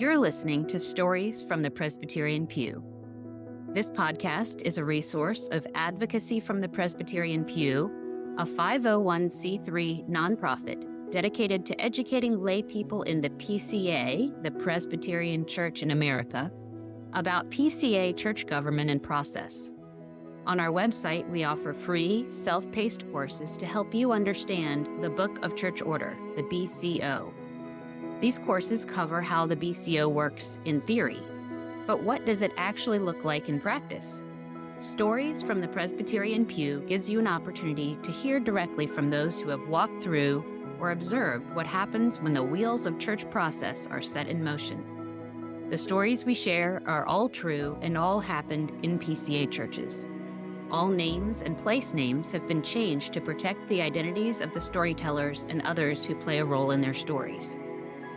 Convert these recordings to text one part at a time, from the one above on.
You're listening to Stories from the Presbyterian Pew. This podcast is a resource of Advocacy from the Presbyterian Pew, a 501c3 nonprofit dedicated to educating lay people in the PCA, the Presbyterian Church in America, about PCA church government and process. On our website, we offer free, self-paced courses to help you understand the Book of Church Order, the BCO. These courses cover how the BCO works in theory, but what does it actually look like in practice? Stories from the Presbyterian Pew gives you an opportunity to hear directly from those who have walked through or observed what happens when the wheels of church process are set in motion. The stories we share are all true and all happened in PCA churches. All names and place names have been changed to protect the identities of the storytellers and others who play a role in their stories.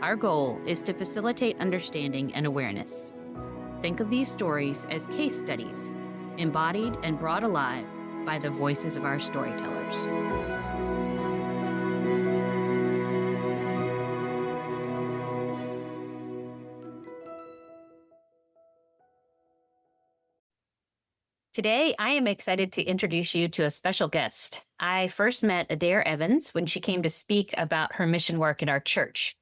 Our goal is to facilitate understanding and awareness. Think of these stories as case studies, embodied and brought alive by the voices of our storytellers. Today, I am excited to introduce you to a special guest. I first met Adair Evans when she came to speak about her mission work in our church.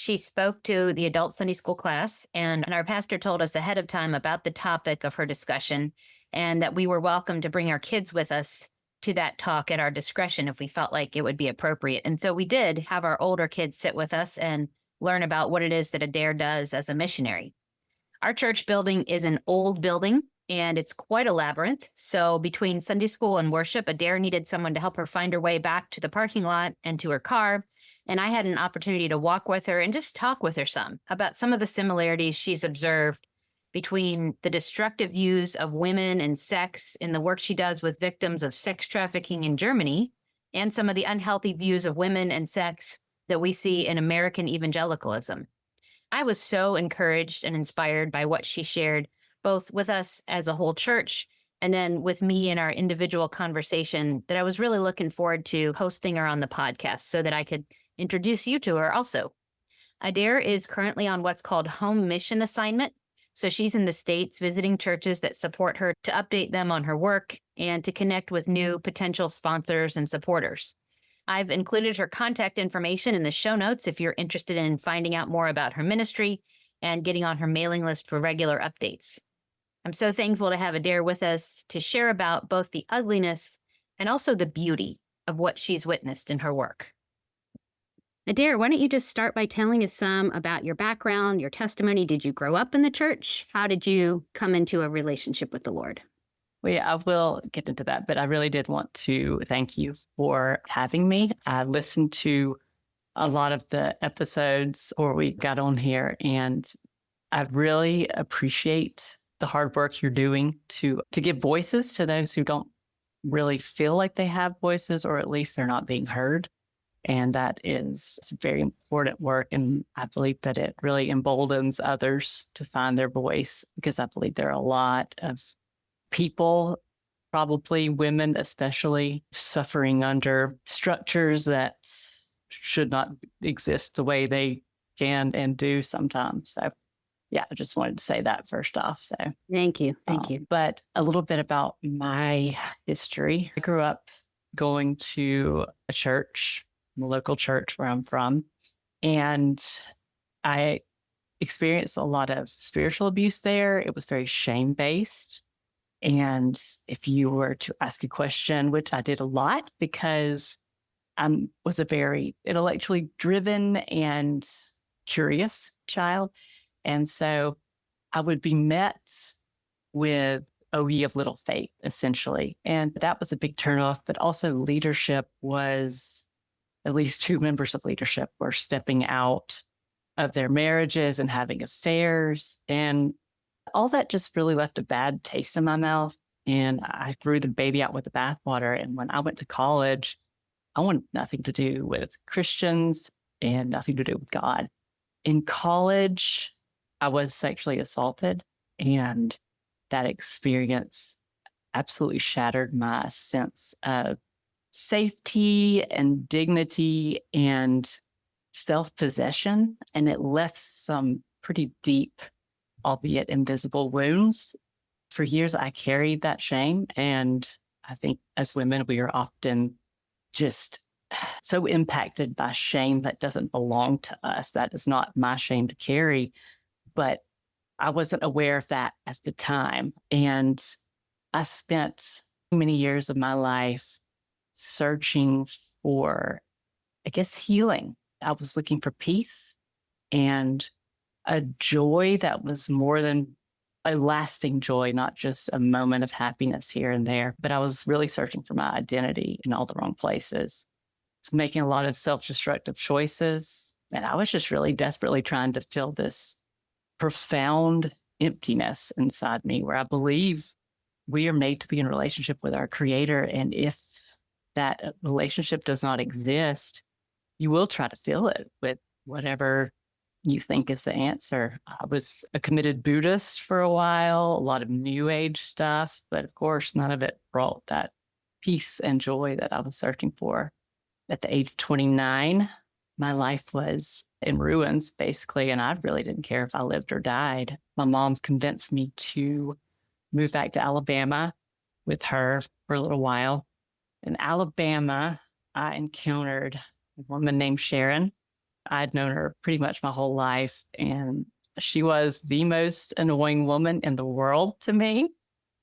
She spoke to the adult Sunday school class, and our pastor told us ahead of time about the topic of her discussion and that we were welcome to bring our kids with us to that talk at our discretion if we felt like it would be appropriate. And so we did have our older kids sit with us and learn about what it is that Adair does as a missionary. Our church building is an old building, and it's quite a labyrinth. So between Sunday school and worship, Adair needed someone to help her find her way back to the parking lot and to her car. And I had an opportunity to walk with her and just talk with her some about some of the similarities she's observed between the destructive views of women and sex in the work she does with victims of sex trafficking in Germany and some of the unhealthy views of women and sex that we see in American evangelicalism. I was so encouraged and inspired by what she shared, both with us as a whole church and then with me in our individual conversation, that I was really looking forward to hosting her on the podcast so that I could introduce you to her also. Adair is currently on what's called home mission assignment. So she's in the States visiting churches that support her to update them on her work and to connect with new potential sponsors and supporters. I've included her contact information in the show notes if you're interested in finding out more about her ministry and getting on her mailing list for regular updates. I'm so thankful to have Adair with us to share about both the ugliness and also the beauty of what she's witnessed in her work. Adair, why don't you just start by telling us some about your background, your testimony? Did you grow up in the church? How did you come into a relationship with the Lord? Well, yeah, I will get into that, but I really did want to thank you for having me. I listened to a lot of the episodes before we got on here, and I really appreciate the hard work you're doing to give voices to those who don't really feel like they have voices, or at least they're not being heard. And that is very important work. And I believe that it really emboldens others to find their voice, because I believe there are a lot of people, probably women especially, suffering under structures that should not exist the way they can and do sometimes. So yeah, I just wanted to say that first off. So Thank you. But a little bit about my history. I grew up going to a church, the local church where I'm from, and I experienced a lot of spiritual abuse there. It was very shame-based. And if you were to ask a question, which I did a lot because I was a very intellectually driven and curious child. And so I would be met with, "Oh, ye of little faith," essentially. And that was a big turnoff. But also leadership was, at least two members of leadership were stepping out of their marriages and having affairs. And all that just really left a bad taste in my mouth. And I threw the baby out with the bathwater. And when I went to college, I wanted nothing to do with Christians and nothing to do with God. In college, I was sexually assaulted, and that experience absolutely shattered my sense of safety and dignity and self-possession. And it left some pretty deep, albeit invisible wounds. For years, I carried that shame. And I think as women, we are often just so impacted by shame that doesn't belong to us. That is not my shame to carry. But I wasn't aware of that at the time. And I spent many years of my life searching for, I guess, healing. I was looking for peace and a joy that was more than a lasting joy, not just a moment of happiness here and there. But I was really searching for my identity in all the wrong places. I was making a lot of self-destructive choices. And I was just really desperately trying to fill this profound emptiness inside me where I believe we are made to be in relationship with our creator. And if that relationship does not exist, you will try to fill it with whatever you think is the answer. I was a committed Buddhist for a while, a lot of new age stuff, but of course, none of it brought that peace and joy that I was searching for. At the age of 29, my life was in ruins, basically, and I really didn't care if I lived or died. My mom's convinced me to move back to Alabama with her for a little while. In Alabama, I encountered a woman named Sharon. I'd known her pretty much my whole life, and she was the most annoying woman in the world to me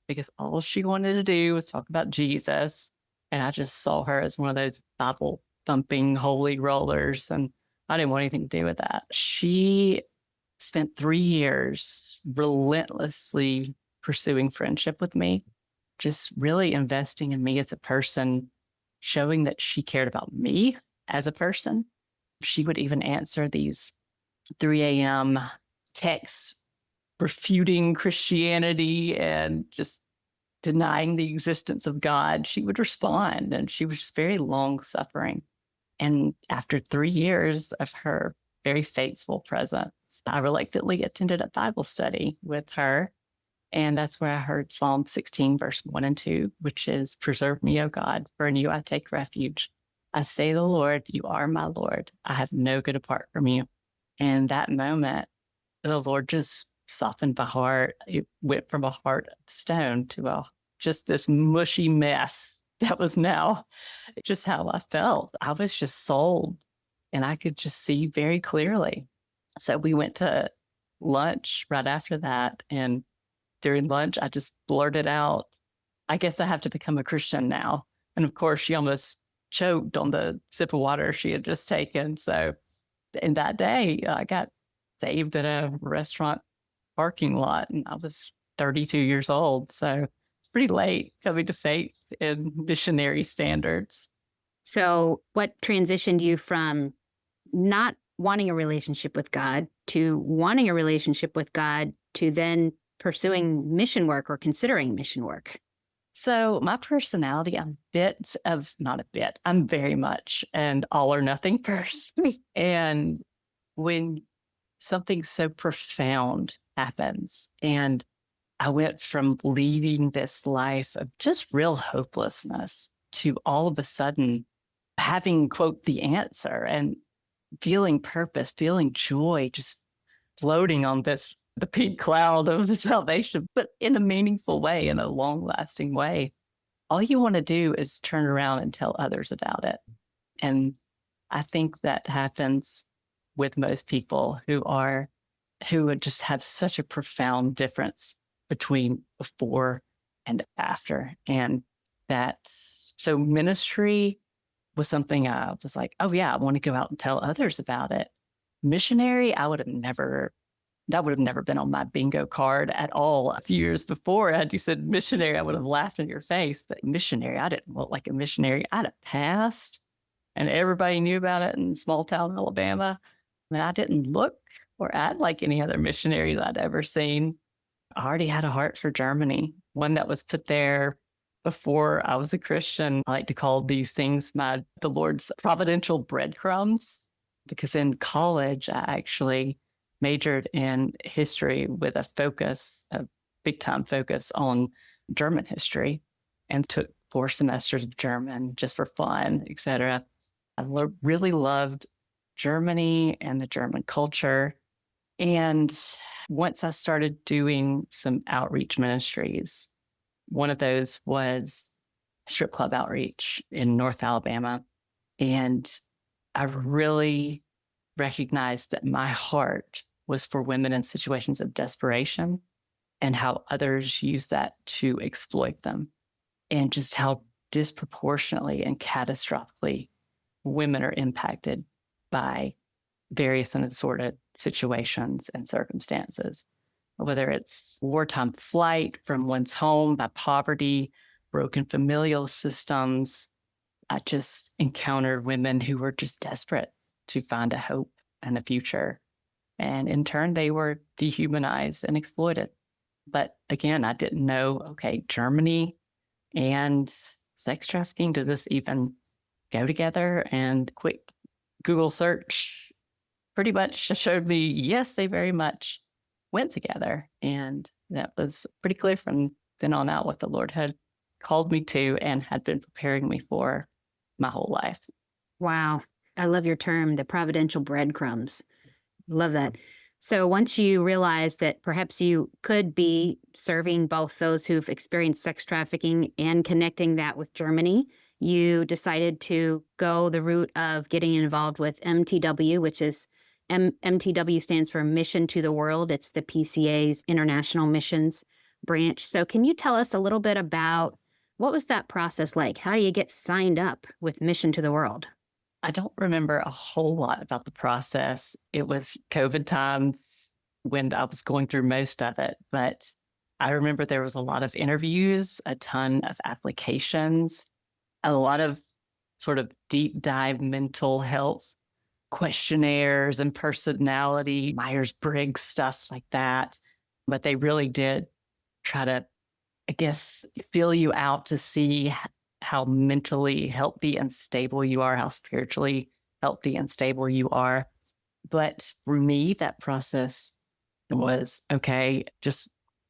because all she wanted to do was talk about Jesus. And I just saw her as one of those Bible thumping holy rollers, and I didn't want anything to do with that. She spent 3 years relentlessly pursuing friendship with me, just really investing in me as a person, showing that she cared about me as a person. She would even answer these 3 a.m. texts refuting Christianity and just denying the existence of God. She would respond, and she was just very long suffering. And after 3 years of her very faithful presence, I reluctantly attended a Bible study with her. And that's where I heard Psalm 16, verse 1 and 2, which is, "Preserve me, O God, for in you I take refuge. I say to the Lord, you are my Lord. I have no good apart from you." And that moment, the Lord just softened my heart. It went from a heart of stone to just this mushy mess that was now just how I felt. I was just sold, and I could just see very clearly. So we went to lunch right after that. And during lunch, I just blurted out, "I guess I have to become a Christian now." And of course, she almost choked on the sip of water she had just taken. So in that day, I got saved at a restaurant parking lot, and I was 32 years old. So it's pretty late coming to faith in missionary standards. So, what transitioned you from not wanting a relationship with God to wanting a relationship with God to then pursuing mission work or considering mission work? So my personality, I'm very much an all or nothing person. And when something so profound happens, and I went from leading this life of just real hopelessness to all of a sudden having, quote, the answer and feeling purpose, feeling joy, just floating on the pink cloud of the salvation, but in a meaningful way, in a long lasting way. All you want to do is turn around and tell others about it. And I think that happens with most people who would just have such a profound difference between before and after. And so ministry was something I was like, oh yeah, I want to go out and tell others about it. Missionary, that would have never been on my bingo card at all. A few years before, had you said missionary, I would have laughed in your face. But missionary, I didn't look like a missionary. I'd have passed, and everybody knew about it in small town Alabama. I mean, I didn't look or act like any other missionary that I'd ever seen. I already had a heart for Germany, one that was put there before I was a Christian. I like to call these things the Lord's providential breadcrumbs, because in college, I actually majored in history with a big time focus on German history, and took 4 semesters of German just for fun, etc. I really loved Germany and the German culture. And once I started doing some outreach ministries, one of those was strip club outreach in North Alabama. And I really recognized that my heart was for women in situations of desperation and how others use that to exploit them, and just how disproportionately and catastrophically women are impacted by various and assorted situations and circumstances, whether it's wartime flight from one's home by poverty, broken familial systems. I just encountered women who were just desperate to find a hope and a future. And in turn, they were dehumanized and exploited. But again, I didn't know, okay, Germany and sex trafficking, does this even go together? And quick Google search pretty much showed me, yes, they very much went together. And that was pretty clear from then on out what the Lord had called me to and had been preparing me for my whole life. Wow. I love your term, the providential breadcrumbs. Love that. So once you realized that perhaps you could be serving both those who've experienced sex trafficking and connecting that with Germany, you decided to go the route of getting involved with MTW, which is MTW stands for Mission to the World. It's the PCA's international missions branch. So can you tell us a little bit about what was that process like? How do you get signed up with Mission to the World? I don't remember a whole lot about the process. It was COVID times when I was going through most of it, but I remember there was a lot of interviews, a ton of applications, a lot of sort of deep dive mental health questionnaires and personality, Myers-Briggs, stuff like that. But they really did try to, I guess, feel you out to see how mentally healthy and stable you are, how spiritually healthy and stable you are. But for me, that process was okay, just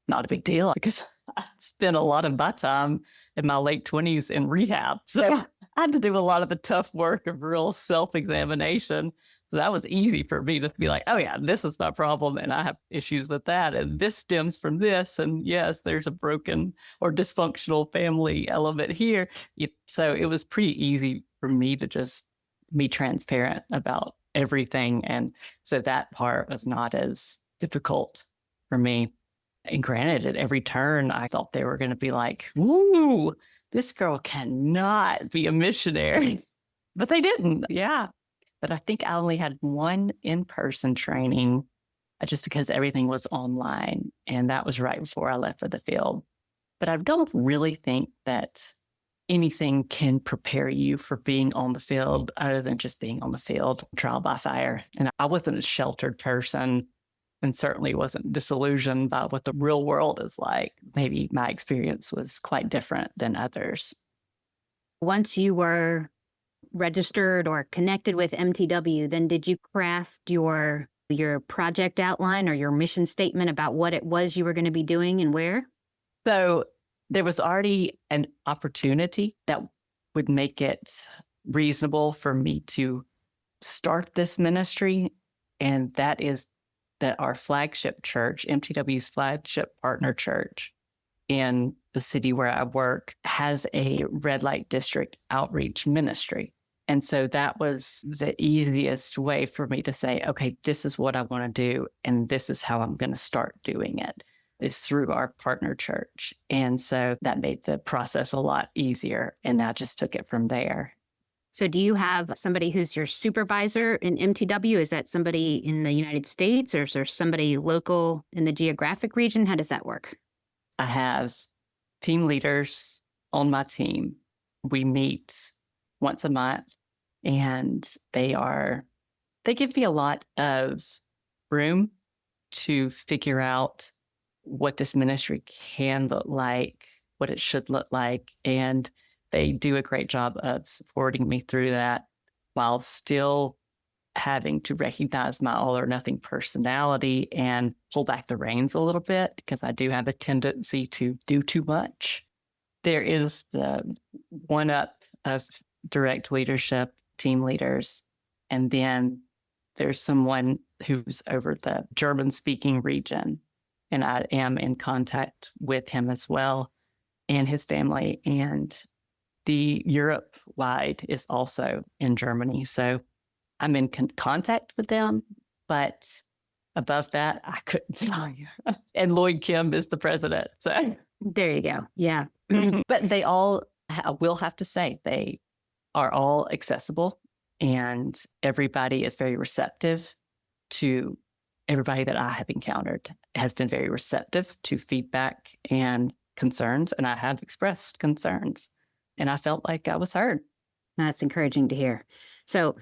not a big deal because I spent a lot of my time in my late 20s in rehab. So I had to do a lot of the tough work of real self-examination. So that was easy for me to be like, oh yeah, this is not a problem. And I have issues with that. And this stems from this. And yes, there's a broken or dysfunctional family element here. So it was pretty easy for me to just be transparent about everything. And so that part was not as difficult for me. And granted, at every turn, I thought they were going to be like, "Woo, this girl cannot be a missionary." But they didn't. Yeah. But I think I only had one in-person training just because everything was online. And that was right before I left for the field. But I don't really think that anything can prepare you for being on the field other than just being on the field, trial by fire. And I wasn't a sheltered person and certainly wasn't disillusioned by what the real world is like. Maybe my experience was quite different than others. Once you were registered or connected with MTW, then did you craft your project outline or your mission statement about what it was you were going to be doing and where? So there was already an opportunity that would make it reasonable for me to start this ministry. And that is that our flagship church, MTW's flagship partner church in the city where I work, has a red light district outreach ministry. And so that was the easiest way for me to say, okay, this is what I want to do. And this is how I'm going to start doing it, is through our partner church. And so that made the process a lot easier. And I just took it from there. So do you have somebody who's your supervisor in MTW? Is that somebody in the United States or is there somebody local in the geographic region? How does that work? I have team leaders on my team. We meet once a month and they give me a lot of room to figure out what this ministry can look like, what it should look like. And they do a great job of supporting me through that while still having to recognize my all or nothing personality and pull back the reins a little bit because I do have a tendency to do too much. There is the one up of direct leadership, team leaders, and then there's someone who's over the German speaking region, and I am in contact with him as well and his family. And the Europe wide is also in Germany. So I'm in contact with them, but above that, I couldn't tell you. And Lloyd Kim is the president. So There you go. Yeah. but they all, I will have to say, they are all accessible, and everybody is very receptive to everybody that I have encountered has been very receptive to feedback and concerns. And I have expressed concerns, and I felt like I was heard. That's encouraging to hear. So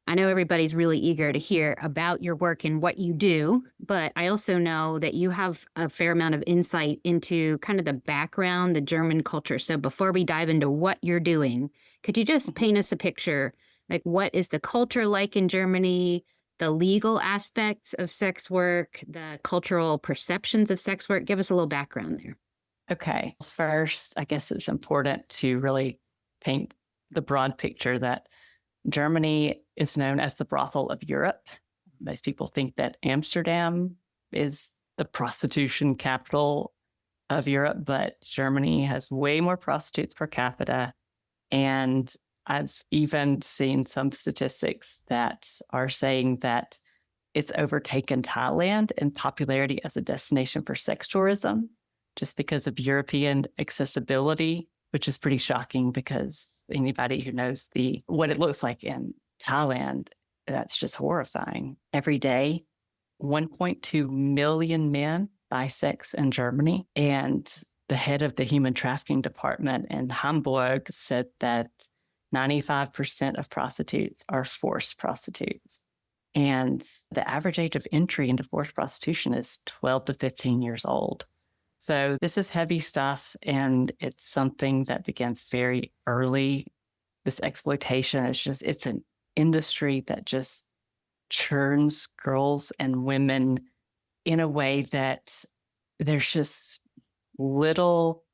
I know everybody's really eager to hear about your work and what you do, but I also know that you have a fair amount of insight into kind of the background, the German culture. So before we dive into what you're doing, could you just paint us a picture? Like, what is the culture like in Germany? The legal aspects of sex work, the cultural perceptions of sex work? Give us a little background there. Okay. First, I guess it's important to really paint the broad picture that Germany is known as the brothel of Europe. Most people think that Amsterdam is the prostitution capital of Europe, but Germany has way more prostitutes per capita. And I've even seen some statistics that are saying that it's overtaken Thailand in popularity as a destination for sex tourism just because of European accessibility, which is pretty shocking because anybody who knows what it looks like in Thailand, that's just horrifying. Every day, 1.2 million men buy sex in Germany. And the head of the human trafficking department in Hamburg said that 95% of prostitutes are forced prostitutes. And the average age of entry into forced prostitution is 12 to 15 years old. So this is heavy stuff, and it's something that begins very early. This exploitation it's an industry that just churns girls and women in a way that there's just little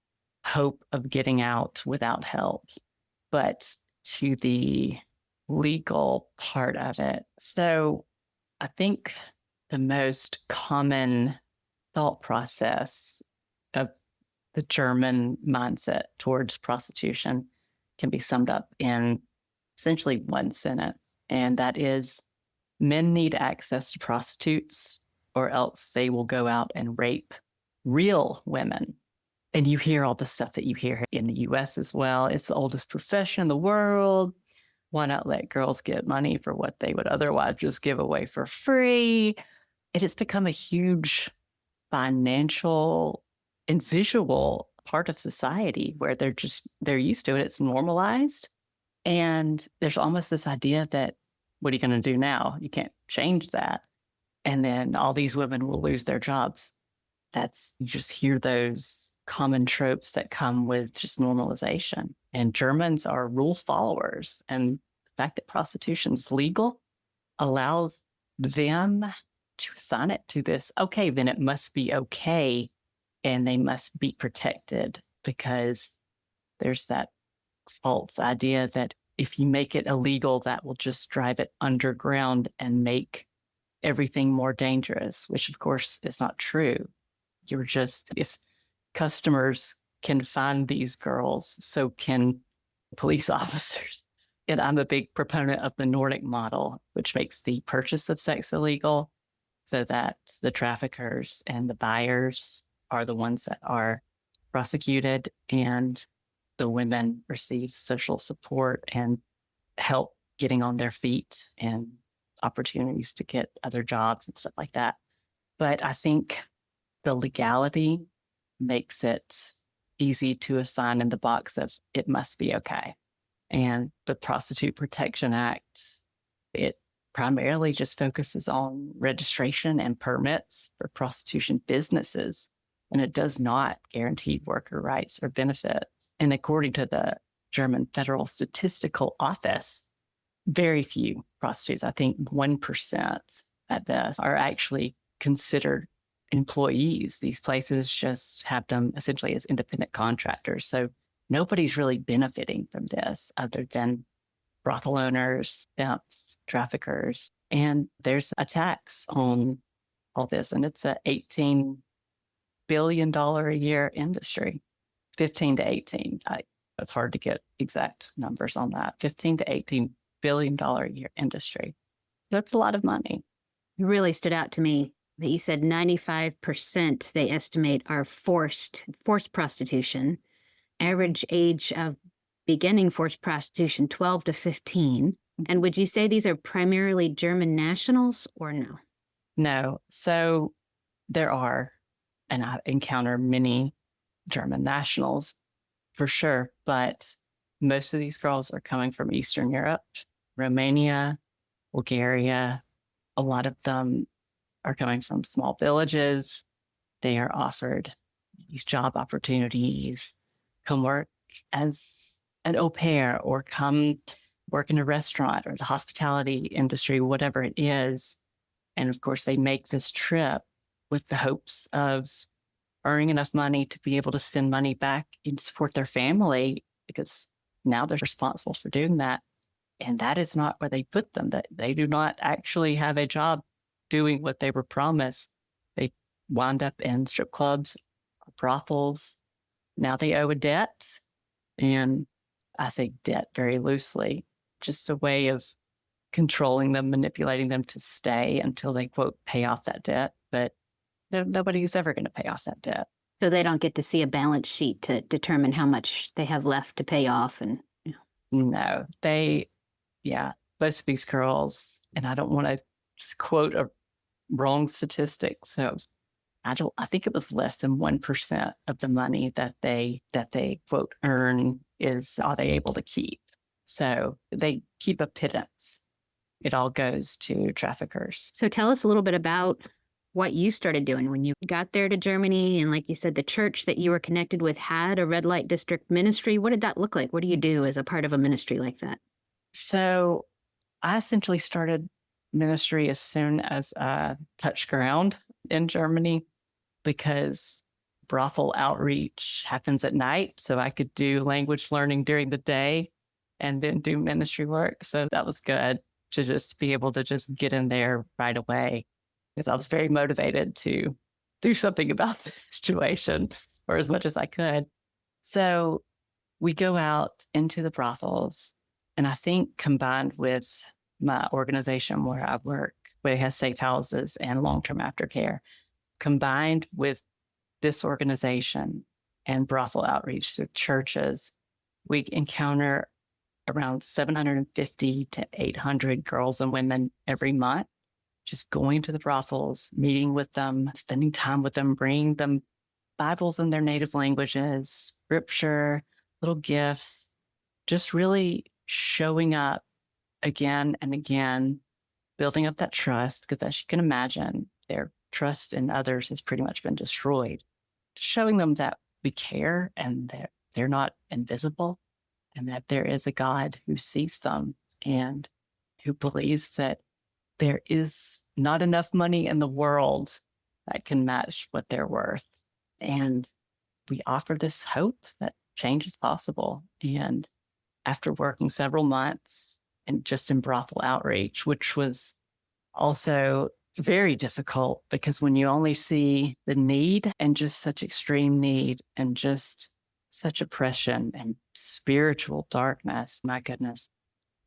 hope of getting out without help. But to the legal part of it. So I think the most common thought process of the German mindset towards prostitution can be summed up in essentially one sentence, and that is men need access to prostitutes or else they will go out and rape real women. And you hear all the stuff that you hear in the US as well. It's the oldest profession in the world. Why not let girls get money for what they would otherwise just give away for free? It has become a huge financial and visual part of society where they're used to it. It's normalized. And there's almost this idea that, what are you going to do now? You can't change that. And then all these women will lose their jobs. You just hear those common tropes that come with just normalization. And Germans are rule followers. And the fact that prostitution's legal allows them to assign it to this, okay, then it must be okay. And they must be protected, because there's that false idea that if you make it illegal, that will just drive it underground and make everything more dangerous, which of course is not true. If customers can find these girls, so can police officers. And I'm a big proponent of the Nordic model, which makes the purchase of sex illegal so that the traffickers and the buyers are the ones that are prosecuted, and the women receive social support and help getting on their feet and opportunities to get other jobs and stuff like that. But I think the legality makes it easy to assign in the box of it must be okay. And the Prostitute Protection Act, it primarily just focuses on registration and permits for prostitution businesses, and it does not guarantee worker rights or benefits. And according to the German Federal Statistical Office, very few prostitutes, I think 1% at best, are actually considered employees. These places just have them essentially as independent contractors. So nobody's really benefiting from this other than brothel owners, pimps, traffickers. And there's a tax on all this. And it's a $18 billion a year industry, 15 to 18. It's hard to get exact numbers on that. 15 to $18 billion a year industry. That's a lot of money. It really stood out to me that you said 95% they estimate are forced prostitution. Average age of beginning forced prostitution, 12 to 15. And would you say these are primarily German nationals or no? No. So there are, and I encounter many German nationals for sure, but most of these girls are coming from Eastern Europe, Romania, Bulgaria. A lot of them are coming from small villages. They are offered these job opportunities, come work as an au pair or come work in a restaurant or the hospitality industry, whatever it is. And of course, they make this trip with the hopes of earning enough money to be able to send money back and support their family, because now they're responsible for doing that. And that is not where they put them. That they do not actually have a job doing what they were promised. They wound up in strip clubs, brothels. Now they owe a debt. And I think debt very loosely, just a way of controlling them, manipulating them to stay until they, quote, pay off that debt. But nobody's ever going to pay off that debt. So they don't get to see a balance sheet to determine how much they have left to pay off. And no, most of these girls, and I don't want to quote a wrong statistic. So I think it was less than 1% of the money that they quote earn are they able to keep. So they keep a pittance. It all goes to traffickers. So tell us a little bit about what you started doing when you got there to Germany. And like you said, the church that you were connected with had a red light district ministry. What did that look like? What do you do as a part of a ministry like that? So I essentially started ministry as soon as I touched ground in Germany, because brothel outreach happens at night. So I could do language learning during the day and then do ministry work. So that was good to just be able to just get in there right away, because I was very motivated to do something about the situation, or as much as I could. So we go out into the brothels, and I think combined with my organization where I work, where it has safe houses and long-term aftercare, combined with this organization and brothel outreach through churches, we encounter around 750 to 800 girls and women every month, just going to the brothels, meeting with them, spending time with them, bringing them Bibles in their native languages, scripture, little gifts, just really showing up again and again, building up that trust, because as you can imagine, their trust in others has pretty much been destroyed. Showing them that we care and that they're not invisible, and that there is a God who sees them and who believes that there is not enough money in the world that can match what they're worth. And we offer this hope that change is possible. And after working several months and just in brothel outreach, which was also very difficult, because when you only see the need and just such extreme need and just such oppression and spiritual darkness, my goodness,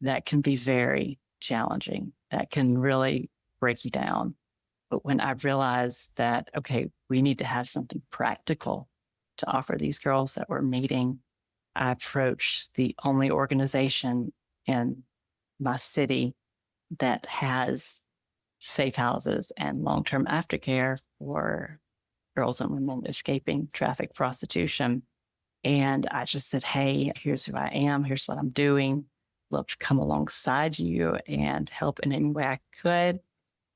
that can be very challenging. That can really break you down. But when I realized that, okay, we need to have something practical to offer these girls that we're meeting, I approached the only organization in my city that has safe houses and long-term aftercare for girls and women escaping traffic prostitution. And I just said, hey, here's who I am. Here's what I'm doing. Love to come alongside you and help in any way I could.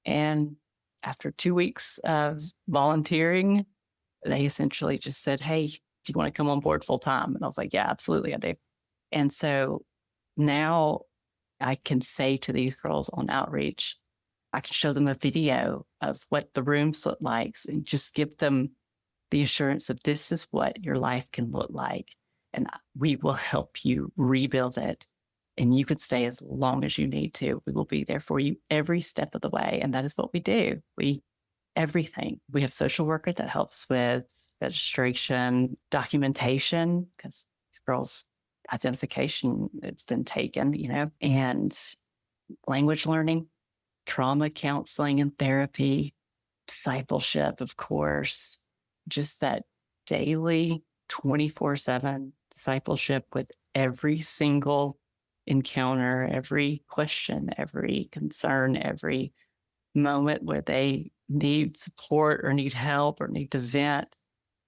And after 2 weeks of volunteering, they essentially just said, hey, do you want to come on board full time? And I was like, yeah, absolutely, I do. And so now I can say to these girls on outreach, I can show them a video of what the rooms look like and just give them the assurance of this is what your life can look like. And we will help you rebuild it and you can stay as long as you need to. We will be there for you every step of the way. And that is what we do. Everything. We have social worker that helps with registration, documentation, because these girls' identification, it's been taken, and language learning, trauma counseling and therapy, discipleship, of course, just that daily 24/7 discipleship with every single encounter, every question, every concern, every moment where they need support or need help or need to vent.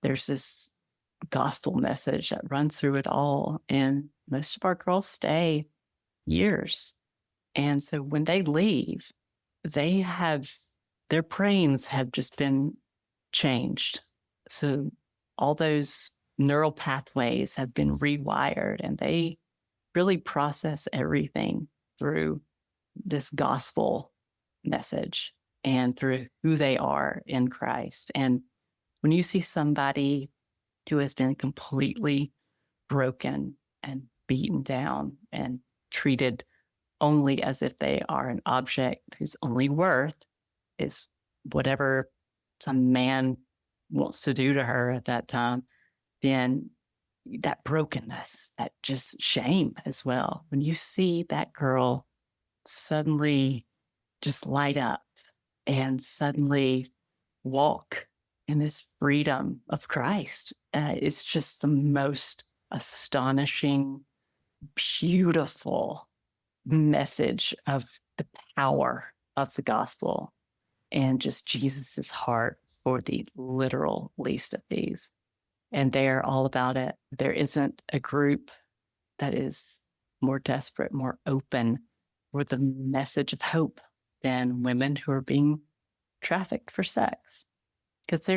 There's this gospel message that runs through it all. And most of our girls stay years. And so when they leave, they have their brains have just been changed. So all those neural pathways have been rewired, and they really process everything through this gospel message and through who they are in Christ. And when you see somebody who has been completely broken and beaten down and treated only as if they are an object whose only worth is whatever some man wants to do to her at that time, then that brokenness, that just shame as well. When you see that girl suddenly just light up and suddenly walk in this freedom of Christ, it's just the most astonishing, beautiful message of the power of the gospel and just Jesus's heart for the literal least of these. And they're all about it. There isn't a group that is more desperate, more open for the message of hope than women who are being trafficked for sex. Because there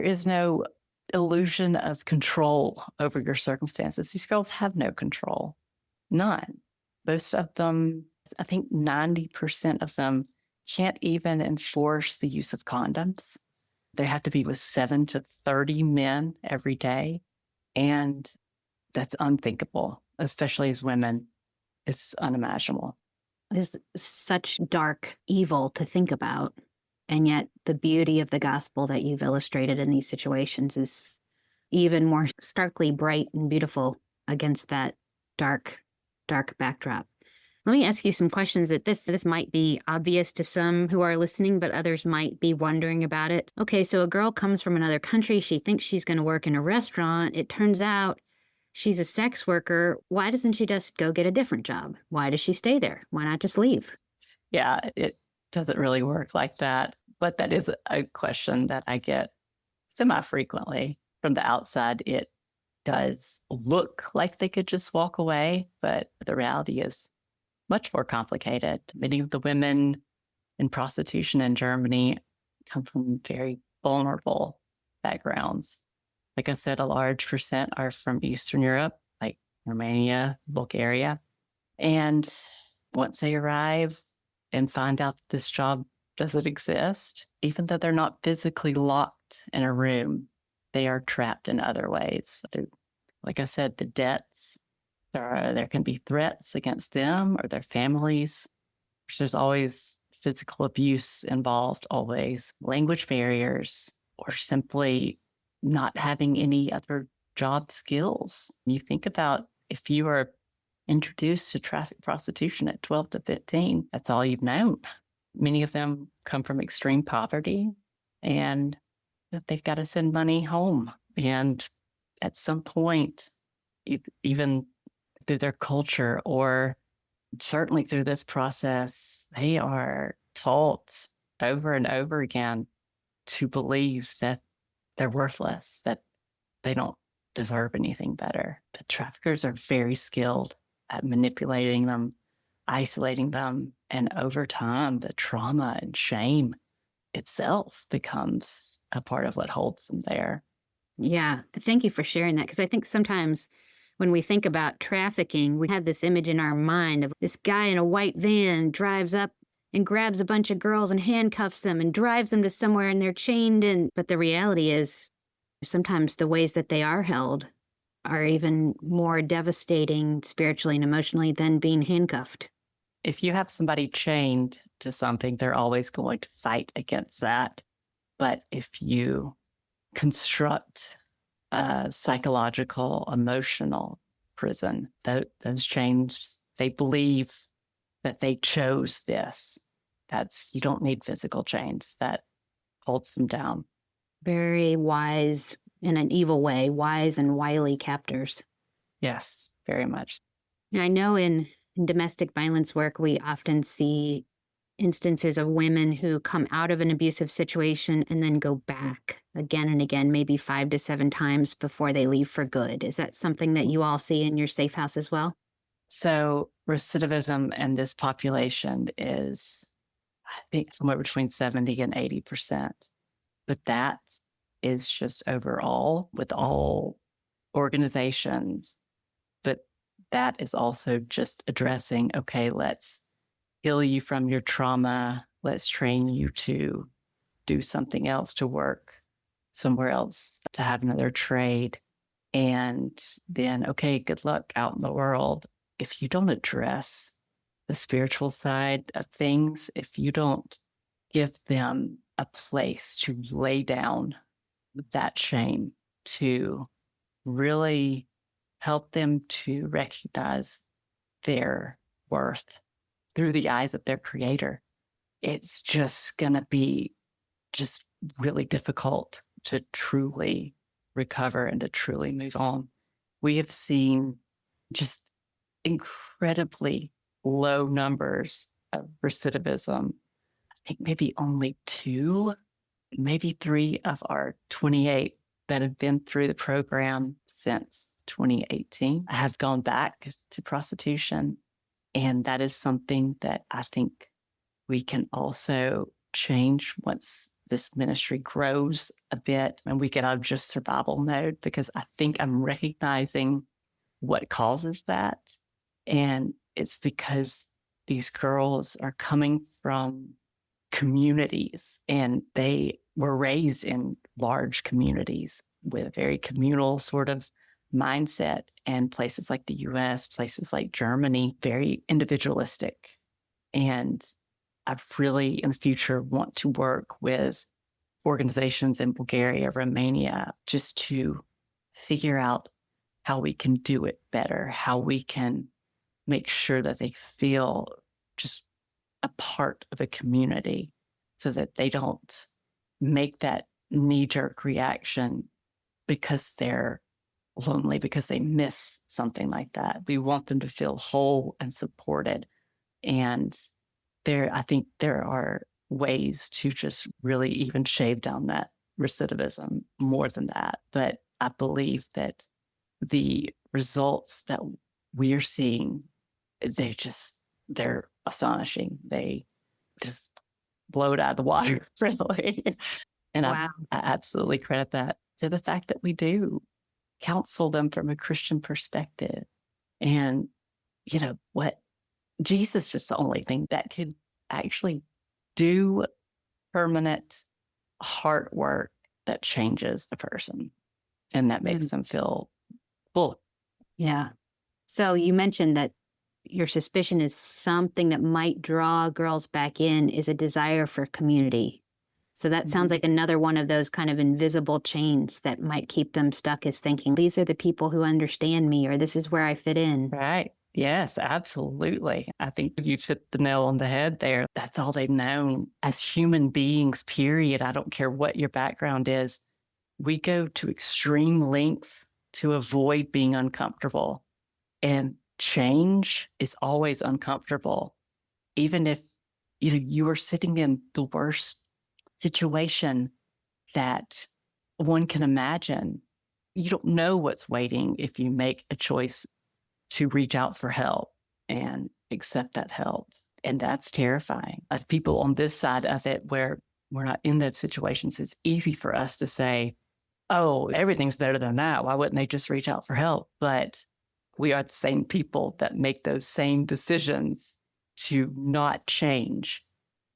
is no illusion of control over your circumstances. These girls have no control. None. Most of them, I think 90% of them can't even enforce the use of condoms. They have to be with 7 to 30 men every day. And that's unthinkable, especially as women. It's unimaginable. It's such dark evil to think about. And yet the beauty of the gospel that you've illustrated in these situations is even more starkly bright and beautiful against that dark, dark backdrop. Let me ask you some questions that this might be obvious to some who are listening, but others might be wondering about it. Okay, so a girl comes from another country. She thinks she's going to work in a restaurant. It turns out she's a sex worker. Why doesn't she just go get a different job? Why does she stay there? Why not just leave? Yeah, it doesn't really work like that. But that is a question that I get semi-frequently. From the outside, it does look like they could just walk away, but the reality is much more complicated. Many of the women in prostitution in Germany come from very vulnerable backgrounds. Like I said, a large percent are from Eastern Europe, like Romania, Bulgaria. And once they arrive and find out this job doesn't exist, even though they're not physically locked in a room, they are trapped in other ways. Like I said, the debts, there can be threats against them or their families. There's always physical abuse involved, always language barriers, or simply not having any other job skills. You think about if you are introduced to traffic prostitution at 12 to 15, that's all you've known. Many of them come from extreme poverty and they've got to send money home. And at some point, even through their culture or certainly through this process, they are taught over and over again to believe that they're worthless, that they don't deserve anything better. The traffickers are very skilled at manipulating them, isolating them, and over time, the trauma and shame itself becomes a part of what holds them there. Yeah, thank you for sharing that, because I think sometimes when we think about trafficking, we have this image in our mind of this guy in a white van drives up and grabs a bunch of girls and handcuffs them and drives them to somewhere and they're chained in. But the reality is sometimes the ways that they are held are even more devastating spiritually and emotionally than being handcuffed. If you have somebody chained to something, they're always going to fight against that. But if you construct a psychological, emotional prison, those chains, they believe that they chose this. You don't need physical chains. That holds them down. Very wise in an evil way, wise and wily captors. Yes, very much. And I know in domestic violence work, we often see instances of women who come out of an abusive situation and then go back again and again, maybe 5 to 7 times before they leave for good. Is that something that you all see in your safe house as well? So recidivism in this population is, I think, somewhere between 70 and 80%. But that is just overall with all organizations. But that is also just addressing, okay, let's heal you from your trauma. Let's train you to do something else, to work somewhere else, to have another trade. And then, okay, good luck out in the world. If you don't address the spiritual side of things, if you don't give them a place to lay down that shame, to really help them to recognize their worth through the eyes of their creator, it's just going to be just really difficult to truly recover and to truly move on. We have seen just incredibly low numbers of recidivism. I think maybe only two, maybe three of our 28 that have been through the program since 2018 have gone back to prostitution. And that is something that I think we can also change once this ministry grows a bit and we get out of just survival mode, because I think I'm recognizing what causes that. And it's because these girls are coming from communities and they were raised in large communities with a very communal sort of mindset, and places like the US, places like Germany, very individualistic. And I really in the future want to work with organizations in Bulgaria, Romania, just to figure out how we can do it better, how we can make sure that they feel just a part of a community so that they don't make that knee-jerk reaction because they're lonely, because they miss something like that. We want them to feel whole and supported. And I think there are ways to just really even shave down that recidivism more than that. But I believe that the results that we're seeing, they're astonishing. They just blow it out of the water, really. And Wow. I absolutely credit that to the fact that we do counsel them from a Christian perspective. And, what Jesus is the only thing that could actually do permanent heart work that changes the person and that makes them feel full. Yeah. So you mentioned that your suspicion is something that might draw girls back in is a desire for community. So that sounds like another one of those kind of invisible chains that might keep them stuck, is thinking, these are the people who understand me, or this is where I fit in. Right. Yes, absolutely. I think you hit the nail on the head there. That's all they've known as human beings, period. I don't care what your background is. We go to extreme lengths to avoid being uncomfortable. And change is always uncomfortable. Even if you are sitting in the worst situation that one can imagine, you don't know what's waiting if you make a choice to reach out for help and accept that help. And that's terrifying. As people on this side of it, where we're not in those situations, it's easy for us to say, oh, everything's better than that. Why wouldn't they just reach out for help? But we are the same people that make those same decisions to not change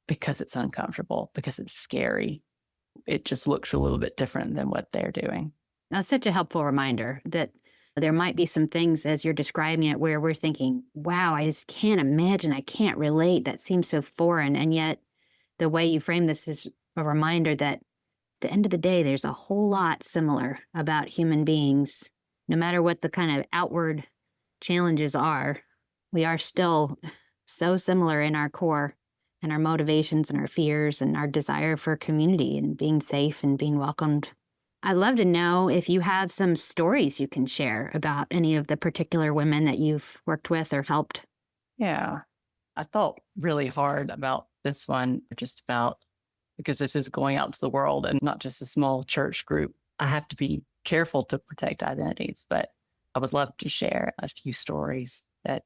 because it's uncomfortable, because it's scary. It just looks a little bit different than what they're doing. That's such a helpful reminder that There might be some things as you're describing it where we're thinking, wow, I just can't imagine. I can't relate. That seems so foreign. And yet, the way you frame this is a reminder that at the end of the day, there's a whole lot similar about human beings. No matter what the kind of outward challenges are, we are still so similar in our core and our motivations and our fears and our desire for community and being safe and being welcomed. I'd love to know if you have some stories you can share about any of the particular women that you've worked with or helped. Yeah. I thought really hard about this one, just about because this is going out to the world and not just a small church group. I have to be careful to protect identities, but I would love to share a few stories that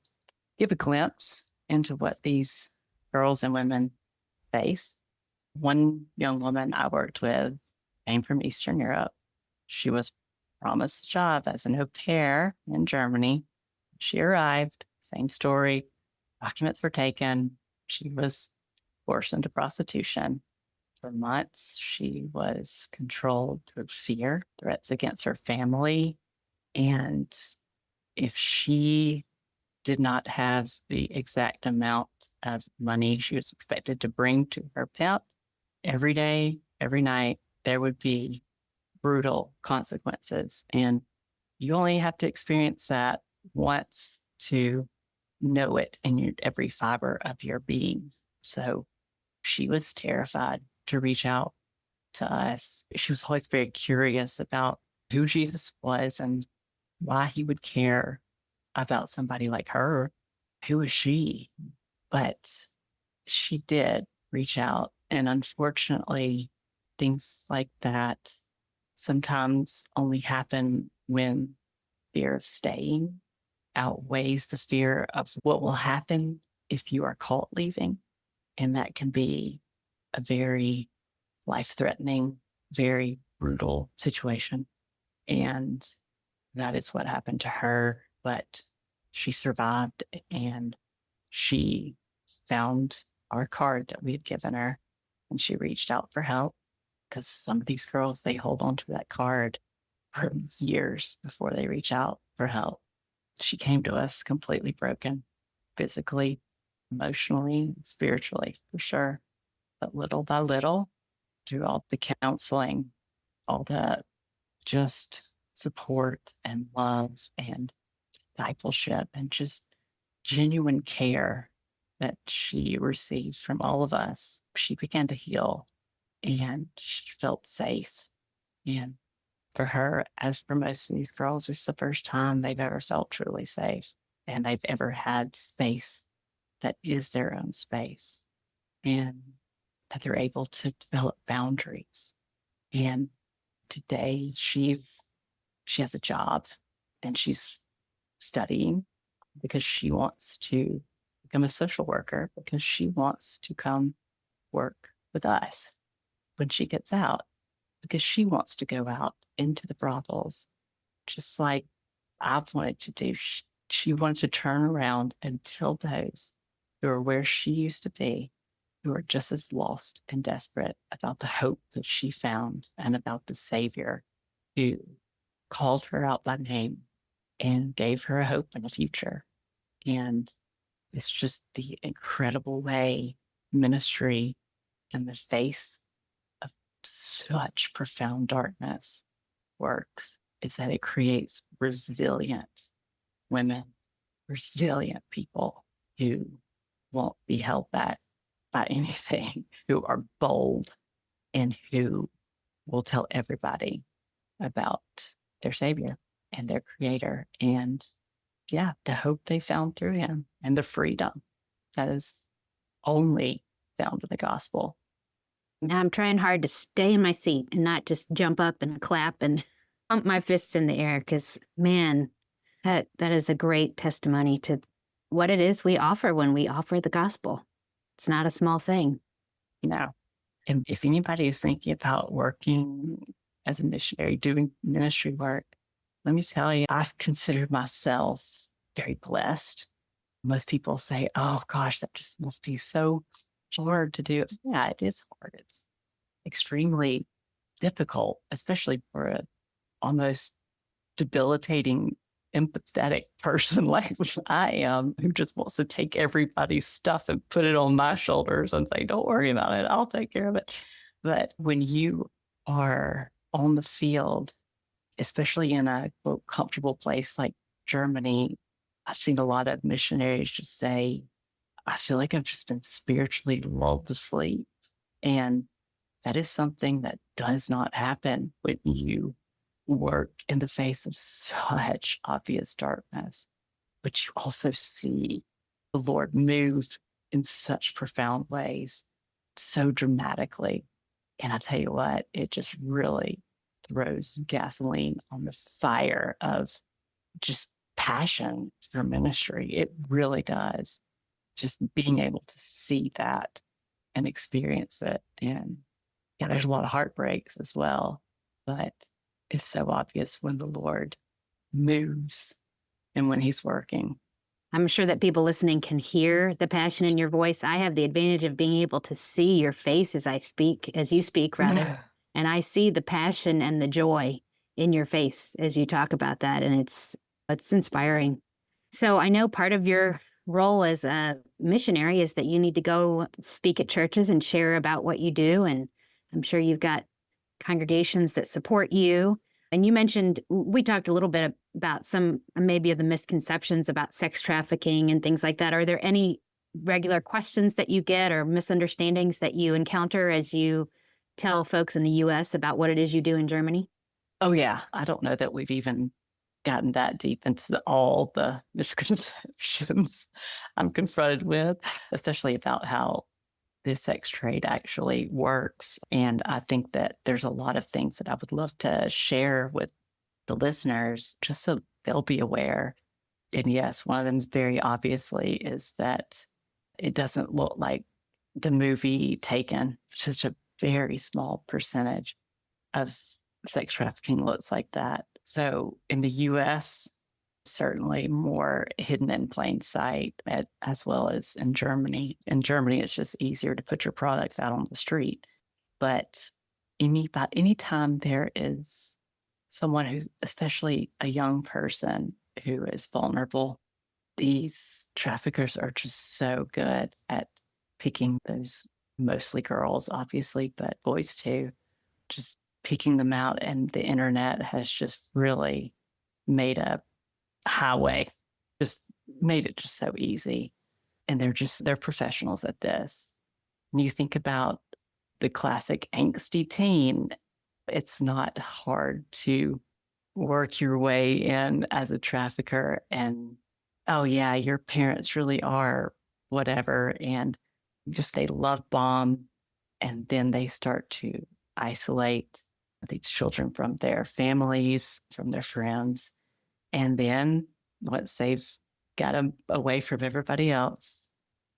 give a glimpse into what these girls and women face. One young woman I worked with came from Eastern Europe. She was promised a job as an au pair in Germany. She arrived, same story. Documents were taken. She was forced into prostitution. For months, she was controlled through fear, threats against her family. And if she did not have the exact amount of money she was expected to bring to her pimp, every day, every night, there would be brutal consequences. And you only have to experience that once to know it in every fiber of your being. So she was terrified to reach out to us. She was always very curious about who Jesus was and why he would care about somebody like her. Who is she? But she did reach out. And unfortunately, things like that sometimes only happen when fear of staying outweighs the fear of what will happen if you are caught leaving. And that can be a very life threatening, very brutal situation. And that is what happened to her. But she survived and she found our card that we had given her and she reached out for help because some of these girls, they hold on to that card for years before they reach out for help. She came to us completely broken, physically, emotionally, spiritually, for sure. But little by little, through all the counseling, all the just support and love and discipleship and just genuine care that she received from all of us, she began to heal and she felt safe. And for her, as for most of these girls, it's the first time they've ever felt truly safe and they've ever had space that is their own space and that they're able to develop boundaries. And today she has a job and she's studying because she wants to become a social worker because she wants to come work with us when she gets out because she wants to go out into the brothels just like I've wanted to do. She wanted to turn around and tell those who are where she used to be, who are just as lost and desperate about the hope that she found and about the Savior who called her out by name and gave her a hope and a future. And it's just the incredible way ministry in the face of such profound darkness works is that it creates resilient women, resilient people who won't be held back by anything, who are bold and who will tell everybody about their Savior and their Creator and, yeah, the hope they found through Him and the freedom that is only found in the gospel. Now I'm trying hard to stay in my seat and not just jump up and clap and pump my fists in the air because, man, that is a great testimony to what it is we offer when we offer the gospel. It's not a small thing. No. And if anybody is thinking about working as a missionary, doing ministry work, let me tell you, I've considered myself very blessed. Most people say, oh gosh, that just must be so hard to do. Yeah, it is hard. It's extremely difficult, especially for a almost debilitating empathetic person like I am, who just wants to take everybody's stuff and put it on my shoulders and say, don't worry about it, I'll take care of it. But when you are on the field, especially in a quote, comfortable place like Germany, I've seen a lot of missionaries just say, I feel like I've just been spiritually lulled to sleep. And that is something that does not happen when you work in the face of such obvious darkness, but you also see the Lord move in such profound ways, so dramatically. And I tell you what, it just really throws gasoline on the fire of just passion for ministry. It really does. Just being able to see that and experience it. And yeah, there's a lot of heartbreaks as well, but it's so obvious when the Lord moves and when he's working. I'm sure that people listening can hear the passion in your voice. I have the advantage of being able to see your face as I speak, as you speak, rather. And I see the passion and the joy in your face as you talk about that. And it's inspiring. So I know part of your role as a missionary is that you need to go speak at churches and share about what you do. And I'm sure you've got congregations that support you. And you mentioned, we talked a little bit about some maybe of the misconceptions about sex trafficking and things like that. Are there any regular questions that you get or misunderstandings that you encounter as you tell folks in the US about what it is you do in Germany? Oh, yeah. I don't know that we've even gotten that deep into all the misconceptions I'm confronted with, especially about how the sex trade actually works. And I think that there's a lot of things that I would love to share with the listeners just so they'll be aware. And yes, one of them is very obviously is that it doesn't look like the movie Taken. Such a very small percentage of sex trafficking looks like that. So in the US, certainly more hidden in plain sight, as well as in Germany. In Germany, it's just easier to put your products out on the street. But anytime there is someone who's, especially a young person who is vulnerable, these traffickers are just so good at picking those, mostly girls, obviously, but boys too, just picking them out. And the internet has just really made a highway, just made it just so easy. And they're professionals at this. And you think about the classic angsty teen, it's not hard to work your way in as a trafficker and, oh yeah, your parents really are whatever. And just they love bomb. And then they start to isolate these children from their families, from their friends. And then once they've got them away from everybody else,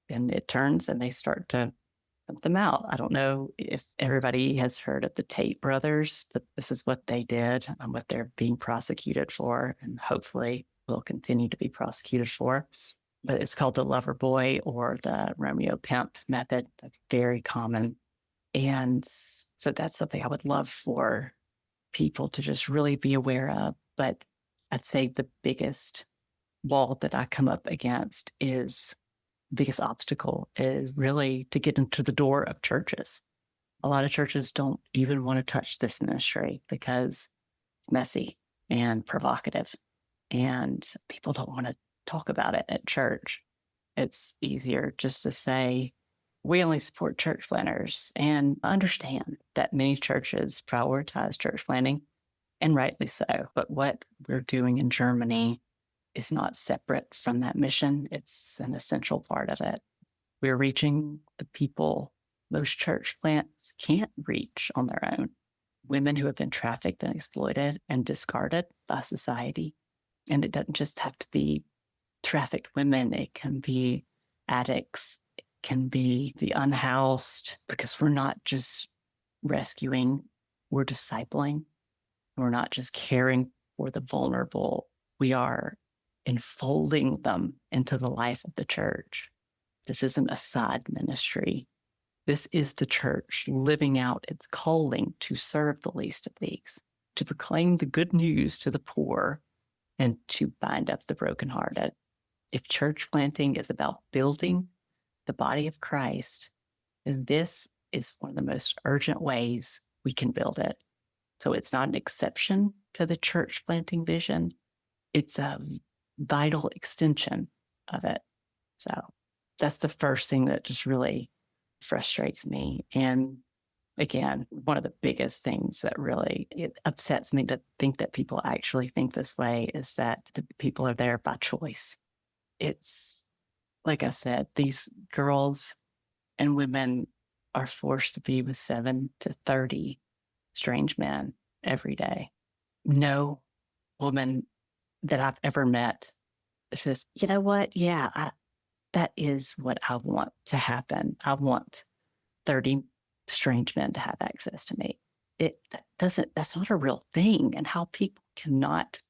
and it turns and they start to pump them out. I don't know if everybody has heard of the Tate brothers, but this is what they did and what they're being prosecuted for, and hopefully will continue to be prosecuted for. But it's called the lover boy or the Romeo pimp method. That's very common. And so that's something I would love for people to just really be aware of. But I'd say the biggest wall that I come up against is biggest obstacle is really to get into the door of churches. A lot of churches don't even want to touch this ministry because it's messy and provocative, and people don't want to talk about it at church. It's easier just to say, we only support church planners, and understand that many churches prioritize church planning, and rightly so. But what we're doing in Germany is not separate from that mission. It's an essential part of it. We're reaching the people most church plants can't reach on their own. Women who have been trafficked and exploited and discarded by society. And it doesn't just have to be trafficked women. It can be addicts. It can be the unhoused, because we're not just rescuing, we're discipling. We're not just caring for the vulnerable. We are enfolding them into the life of the church. This isn't a side ministry. This is the church living out its calling to serve the least of these, to proclaim the good news to the poor, and to bind up the brokenhearted. If church planting is about building the body of Christ, then this is one of the most urgent ways we can build it. So it's not an exception to the church planting vision. It's a vital extension of it. So that's the first thing that just really frustrates me. And again, one of the biggest things that really it upsets me to think that people actually think this way is that the people are there by choice. It's like I said, these girls and women are forced to be with 7 to 30 strange men every day. No woman that I've ever met says, you know what? Yeah, that is what I want to happen. I want 30 strange men to have access to me. That's not a real thing. And how people cannot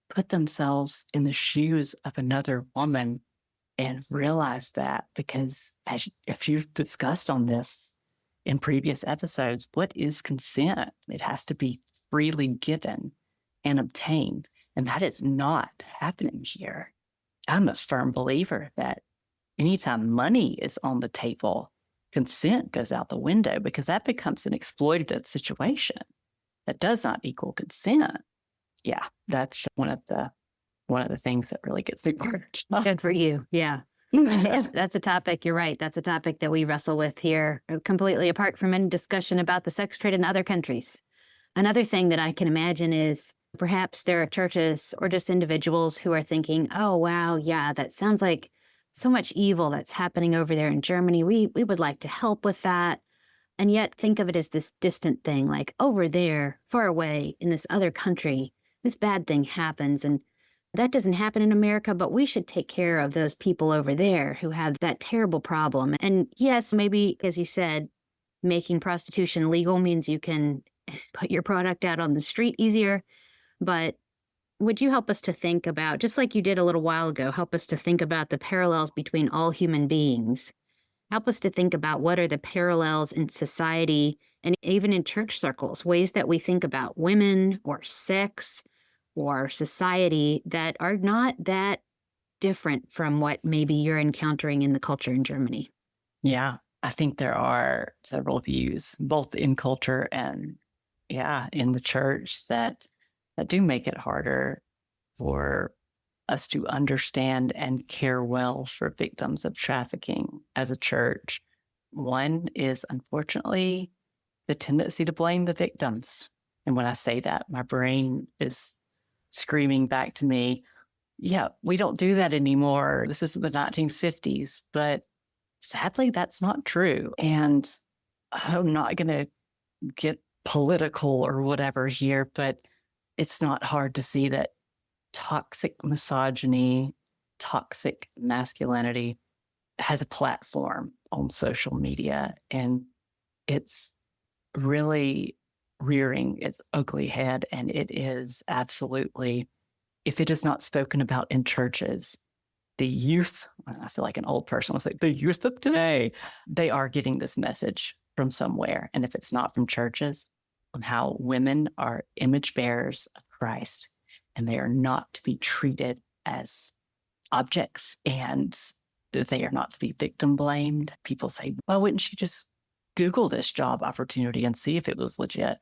put themselves in the shoes of another woman and realize that, because if you've discussed on this in previous episodes, what is consent? It has to be freely given and obtained. And that is not happening here. I'm a firm believer that anytime money is on the table, consent goes out the window, because that becomes an exploitative situation that does not equal consent. Yeah, that's one of the things that really gets me worked up. Good for you. Yeah. That's a topic. You're right. That's a topic that we wrestle with here, completely apart from any discussion about the sex trade in other countries. Another thing that I can imagine is perhaps there are churches or just individuals who are thinking, oh, wow, yeah, that sounds like so much evil that's happening over there in Germany. We would like to help with that. And yet think of it as this distant thing, like over there, far away in this other country, this bad thing happens. And that doesn't happen in America, but we should take care of those people over there who have that terrible problem. And yes, maybe, as you said, making prostitution legal means you can put your product out on the street easier. But would you help us to think about, just like you did a little while ago, help us to think about the parallels between all human beings? Help us to think about what are the parallels in society and even in church circles, ways that we think about women or sex or society that are not that different from what maybe you're encountering in the culture in Germany. Yeah, I think there are several views, both in culture and in the church, that do make it harder for us to understand and care well for victims of trafficking as a church. One is, unfortunately, the tendency to blame the victims. And when I say that, my brain is screaming back to me, yeah, we don't do that anymore. This is the 1950s. But sadly, that's not true. And I'm not going to get political or whatever here, but it's not hard to see that toxic misogyny, toxic masculinity has a platform on social media, and it's really rearing its ugly head. And it is absolutely, if it is not spoken about in churches, the youth, I feel like an old person, I'll say the youth of today, they are getting this message from somewhere. And if it's not from churches, on how women are image bearers of Christ and they are not to be treated as objects and they are not to be victim blamed. People say, why wouldn't you just Google this job opportunity and see if it was legit?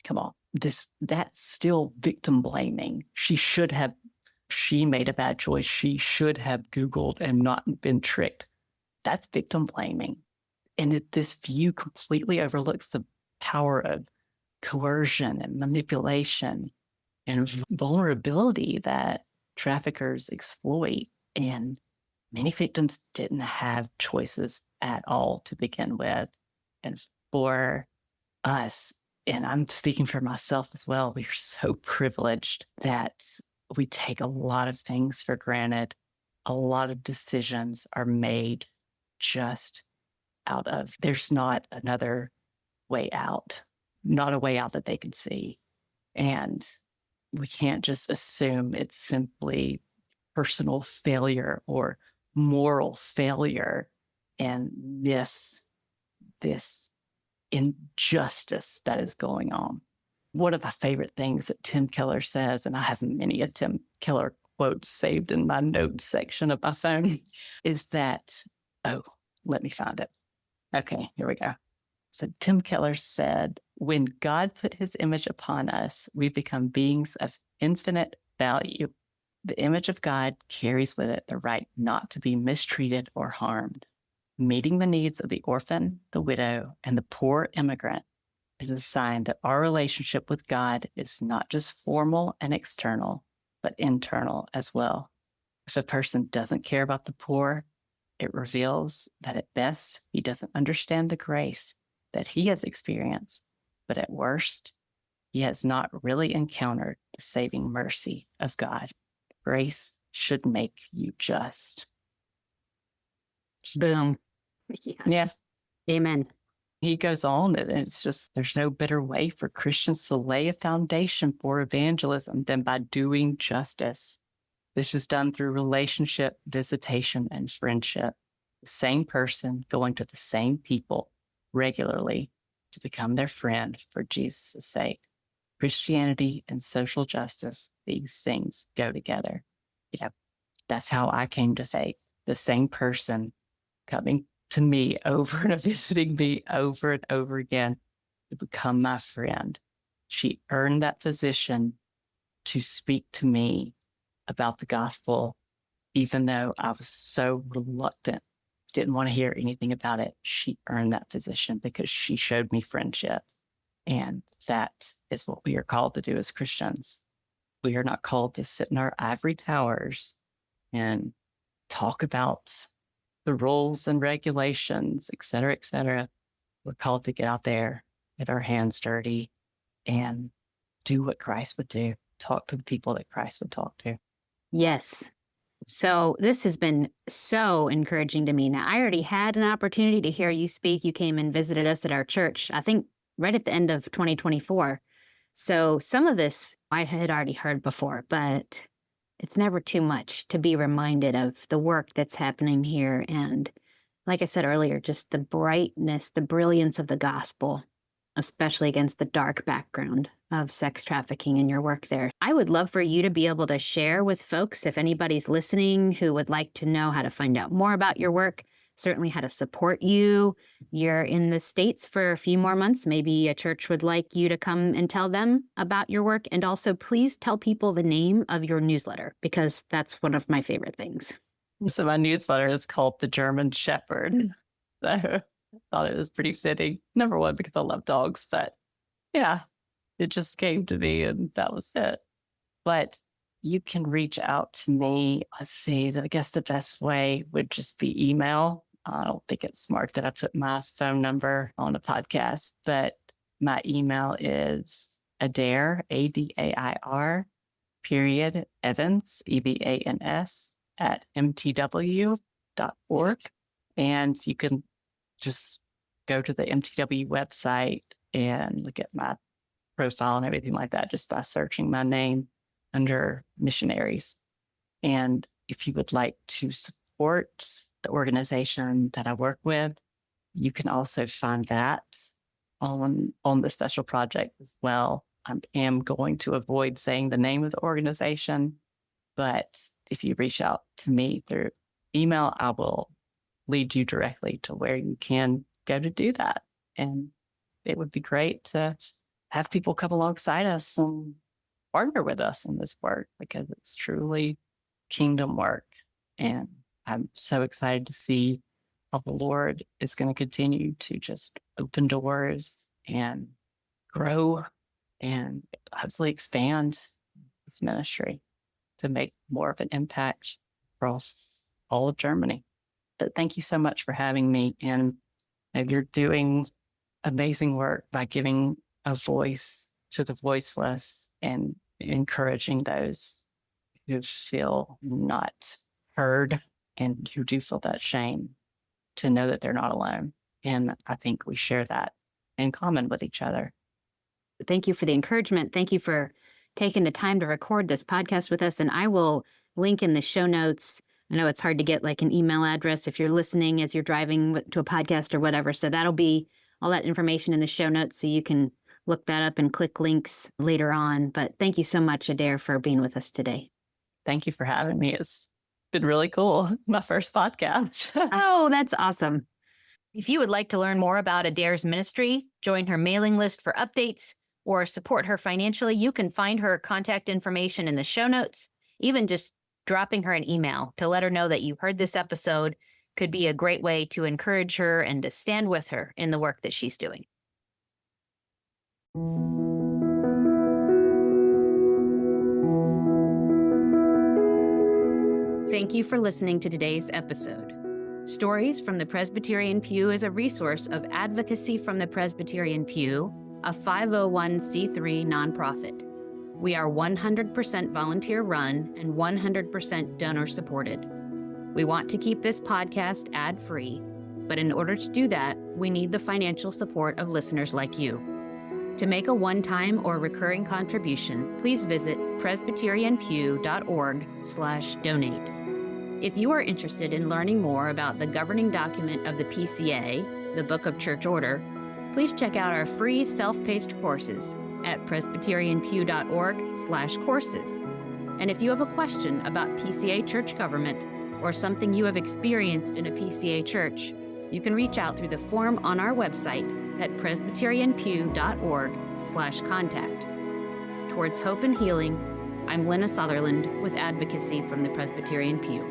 Come on, that's still victim blaming. She made a bad choice. She should have Googled and not been tricked. That's victim blaming. And this view completely overlooks the power of coercion and manipulation and vulnerability that traffickers exploit. And many victims didn't have choices at all to begin with. And for us, and I'm speaking for myself as well, we are so privileged that we take a lot of things for granted. A lot of decisions are made just out of, there's not another way out, not a way out that they can see. And we can't just assume it's simply personal failure or moral failure and miss this injustice that is going on. One of my favorite things that Tim Keller says, and I have many a Tim Keller quotes saved in my notes section of my phone, is that, oh, let me find it. Okay, here we go. So Tim Keller said, when God put his image upon us, we become beings of infinite value. The image of God carries with it the right not to be mistreated or harmed. Meeting the needs of the orphan, the widow, and the poor immigrant is a sign that our relationship with God is not just formal and external, but internal as well. If a person doesn't care about the poor, it reveals that at best, he doesn't understand the grace that he has experienced, but at worst, he has not really encountered the saving mercy of God. Grace should make you just. Boom. Yes. Yeah. Amen. He goes on, and it's just, there's no better way for Christians to lay a foundation for evangelism than by doing justice. This is done through relationship, visitation, and friendship. The same person going to the same people regularly to become their friend for Jesus' sake. Christianity and social justice, these things go together. You know, that's how I came to faith. The same person coming to me over and visiting me over and over again to become my friend. She earned that position to speak to me about the gospel, even though I was so reluctant, didn't want to hear anything about it. She earned that position because she showed me friendship. And that is what we are called to do as Christians. We are not called to sit in our ivory towers and talk about the rules and regulations, et cetera, et cetera. We're called to get out there, get our hands dirty, and do what Christ would do. Talk to the people that Christ would talk to. Yes. So this has been so encouraging to me. Now, I already had an opportunity to hear you speak. You came and visited us at our church, I think right at the end of 2024. So some of this I had already heard before, but it's never too much to be reminded of the work that's happening here. And like I said earlier, just the brightness, the brilliance of the gospel, especially against the dark background of sex trafficking in your work there. I would love for you to be able to share with folks, if anybody's listening who would like to know how to find out more about your work, certainly how to support you. You're in the States for a few more months. Maybe a church would like you to come and tell them about your work. And also, please tell people the name of your newsletter, because that's one of my favorite things. So my newsletter is called The German Shepherd. So I thought it was pretty fitting. Number one, because I love dogs, but yeah, it just came to me and that was it. But you can reach out to me. Let's see, I guess the best way would just be email. I don't think it's smart that I put my phone number on a podcast, but my email is Adair, Adair, period, Evans, Ebans, at mtw.org. And you can just go to the MTW website and look at my profile and everything like that, just by searching my name under missionaries. And if you would like to support the organization that I work with, you can also find that on the special project as well. I am going to avoid saying the name of the organization, but if you reach out to me through email, I will lead you directly to where you can go to do that. And it would be great to have people come alongside us and partner with us in this work, because it's truly kingdom work. And I'm so excited to see how the Lord is going to continue to just open doors and grow and hopefully expand this ministry to make more of an impact across all of Germany. But thank you so much for having me. And you're doing amazing work by giving a voice to the voiceless and encouraging those who feel not heard and who do feel that shame to know that they're not alone. And I think we share that in common with each other. Thank you for the encouragement. Thank you for taking the time to record this podcast with us. And I will link in the show notes. I know it's hard to get like an email address if you're listening as you're driving to a podcast or whatever. So that'll be all that information in the show notes so you can look that up and click links later on. But thank you so much, Adair, for being with us today. Thank you for having me. It's been really cool. My first podcast. Oh, that's awesome. If you would like to learn more about Adair's ministry, join her mailing list for updates, or support her financially, you can find her contact information in the show notes. Even just dropping her an email to let her know that you heard this episode could be a great way to encourage her and to stand with her in the work that she's doing. Thank you for listening to today's episode. Stories from the Presbyterian Pew is a resource of Advocacy from the Presbyterian Pew, a 501c3 nonprofit. We are 100% volunteer run and 100% donor supported. We want to keep this podcast ad-free, but in order to do that, we need the financial support of listeners like you. To make a one-time or recurring contribution, please visit presbyterianpew.org/donate. If you are interested in learning more about the governing document of the PCA, the Book of Church Order, please check out our free self-paced courses at presbyterianpew.org/courses. And if you have a question about PCA church government or something you have experienced in a PCA church, you can reach out through the form on our website at presbyterianpew.org/contact. Towards hope and healing, I'm Lena Sutherland with Advocacy from the Presbyterian Pew.